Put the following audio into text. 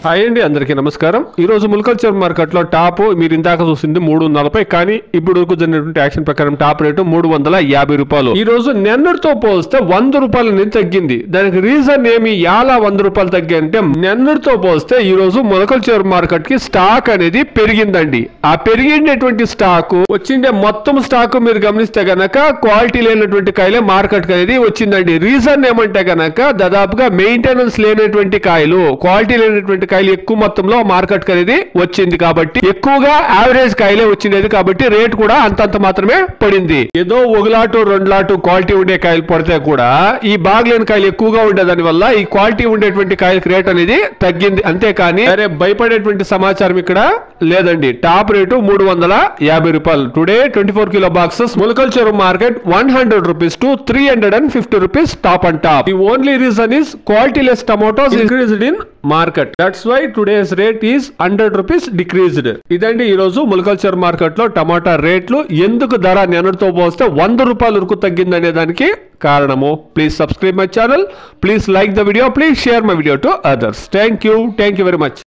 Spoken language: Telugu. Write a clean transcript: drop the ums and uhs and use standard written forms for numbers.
హాయ్ అండి, అందరికీ నమస్కారం. ఈ రోజు ముల్కల్చర్ మార్కెట్ లో టాప్ మీరు ఇందాక చూసింది 340, కానీ ఇప్పుడు వరకు జరిగినటువంటి యాక్షన్ ప్రకారం టాప్ రేటు 350 రూపాయలు. ఈ రోజు నిన్నటితో పోలిస్తే 100 రూపాయల నుంచి తగ్గింది. దానికి రీజన్ ఏమి, ఎలా 100 రూపాయలు తగ్గి అంటే నిన్నటితో పోలిస్తే ఈ రోజు ముల్కల్చర్ మార్కెట్ కి స్టాక్ అనేది పెరిగిందండి. ఆ పెరిగినటువంటి స్టాక్ వచ్చిండే మొత్తం స్టాక్ మీరు గమనిస్తే గనక క్వాలిటీ లేనటువంటి కాయలే మార్కెట్ అనేది వచ్చిందండి. రీజన్ ఏమంటే గనక దాదాపుగా మెయింటెనెన్స్ లేనటువంటి కాయలు, క్వాలిటీ లేనటువంటి కాయలు ఎక్కువ మొత్తంలో మార్కెట్ అనేది వచ్చింది. కాబట్టి ఎక్కువగా యావరేజ్ కాయలే వచ్చింది. కాబట్టి రేట్ కూడా అంతంత మాత్రమే పడింది. ఏదో 1 లాటు 2 లాటు క్వాలిటీ ఉండే కాయలు పడితే కూడా ఈ బాగలేని కాయలు ఎక్కువగా ఉండేదాని వల్ల ఈ క్వాలిటీ ఉండేటువంటి కాయలకు రేట్ అనేది తగ్గింది. అంతేకాని సరే భయపడేటువంటి సమాచారం ఇక్కడ లేదండి. టాప్ రేటు 350 రూపాయలు. టుడే 24 కిలో బాక్సెస్ ముల్కల్చర్ market 100 rupees to 350 rupees top and top. The only reason is quality less tomatoes increased in market. That's why today's rate is 100 rupees decreased. ఇదండి ఈ రోజు ముల్కల్చర్ మార్కెట్ లో టమాటా రేట్లు ఎందుకు ధర నిన్నటితో పోస్తే 100 రూపాయల వరకు తగ్గిందనే దానికి కారణము. Please subscribe my channel, please like the video, please share my video to others. Thank you very much.